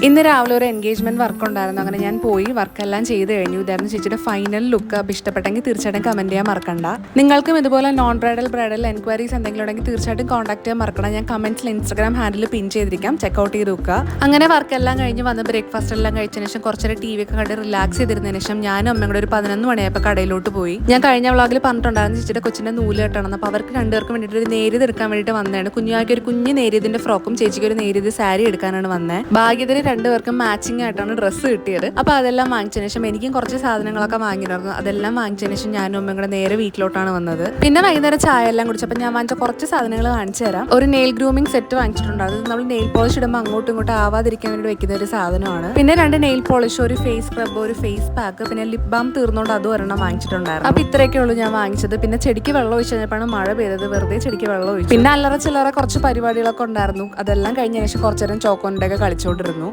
ഇന്ന് രാവിലെ ഒരു എൻഗേജ്മെന്റ് വർക്ക് ഉണ്ടായിരുന്നു. അങ്ങനെ ഞാൻ പോയി വർക്കെല്ലാം ചെയ്ത് കഴിഞ്ഞു. ഇതായിരുന്നു ചേച്ചിയുടെ ഫൈനൽ ലുക്ക്. അപ്പോൾ ഇഷ്ടപ്പെട്ടെങ്കിൽ തീർച്ചയായിട്ടും കമന്റ് ചെയ്യാൻ മറക്കണ്ട. നിങ്ങൾക്കും ഇതുപോലെ നോൺ ബ്രൈഡൽ എൻക്വയറീസ് എന്തെങ്കിലും ഉണ്ടെങ്കിൽ തീർച്ചയായിട്ടും കോൺടാക്ട് ചെയ്യാൻ മറക്കണം. ഞാൻ കമന്റ്സിൽ ഇൻസ്റ്റാഗ്രാം ഹാൻഡിൽ പിൻ ചെയ്തിരിക്കാം, ചെക്കൗട്ട് ചെയ്ത് നോക്കുക. അങ്ങനെ വർക്കെല്ലാം കഴിഞ്ഞ് വന്ന് ബ്രേക്ക്ഫാസ്റ്റ് എല്ലാം കഴിച്ചതിന് ശേഷം കുറച്ചേരം ടി വി ഒക്കെ കണ്ട് റിലാക്സ് ചെയ്തിരുന്നതിന് ശേഷം ഞാനും അമ്മയും കൂടെ ഒരു 11 മണിയായപ്പോൾ കടയിലോട്ട് പോയി. ഞാൻ കഴിഞ്ഞ വ്ളോഗിൽ പറഞ്ഞിട്ടുണ്ടായിരുന്നു ചേച്ചിയുടെ കൊച്ചിന്റെ നൂല് കെട്ടണം. അപ്പോൾ അവർക്ക് രണ്ടുപേർക്കും വേണ്ടിയിട്ട് ഒരു നേരിയത് എടുക്കാൻ വേണ്ടിയിട്ട് വന്നതാണ്. കുഞ്ഞാക്കി ഒരു കുഞ്ഞ് നേരിയതിന്റെ ഫ്രോക്കും ചേച്ചിക്ക് ഒരു നേരിയത് സാരി എടുക്കാനാണ് വന്നത്. ഭാഗ്യത്തിന് രണ്ടുപേർക്കും മാച്ചിങ് ആയിട്ടാണ് ഡ്രസ്സ് കിട്ടിയത്. അപ്പോൾ അതെല്ലാം വാങ്ങിച്ചതിന് ശേഷം എനിക്കും കുറച്ച് സാധനങ്ങളൊക്കെ വാങ്ങിയിരുന്നു. അതെല്ലാം വാങ്ങിച്ചതിന് ശേഷം ഞാനും അമ്മയും കൂടെ നേരെ വീട്ടിലോട്ടാണ് വന്നത്. പിന്നെ വൈകുന്നേരം ചായ എല്ലാം കുടിച്ചപ്പോൾ ഞാൻ വാങ്ങിച്ച കുറച്ച് സാധനങ്ങൾ കാണിച്ചു തരാം. ഒരു നെയിൽ ഗ്രൂമിംഗ് സെറ്റ് വാങ്ങിച്ചിട്ടുണ്ട്. അത് നമ്മൾ നെയിൽ പോളിഷ് ഇടുമ്പോൾ അങ്ങോട്ടും ഇങ്ങോട്ടും ആവാതിരിക്കാൻ വേണ്ടി വെക്കുന്ന ഒരു സാധനമാണ്. പിന്നെ 2 നെയിൽ പോളിഷ്, ഒരു ഫേസ് സ്ക്രബ്, ഒരു ഫേസ് പാക്ക്, പിന്നെ ലിപ് ബാം തീർന്നുകൊണ്ട് അതും ഒരെണ്ണം വാങ്ങിച്ചിട്ടുണ്ടായിരുന്നു. അപ്പോൾ ഇത്രയൊക്കെ ഉള്ളൂ ഞാൻ വാങ്ങിച്ചത്. പിന്നെ ചെടിക്ക് വെള്ളം ഒഴിച്ച് കഴിഞ്ഞപ്പോഴാണ് മഴ പെയ്തത്. വെറുതെ ചെടിക്ക് വെള്ളം ഒഴിച്ചു. പിന്നെ അല്ലറ ചില്ലറ കുറച്ച് പരിപാടികളൊക്കെ ഉണ്ടായിരുന്നു. അതെല്ലാം കഴിഞ്ഞ ശേഷം കുറച്ചു നേരം ചോക്കോണ്ടൊക്കെ കളിച്ചുകൊണ്ടിരുന്നു.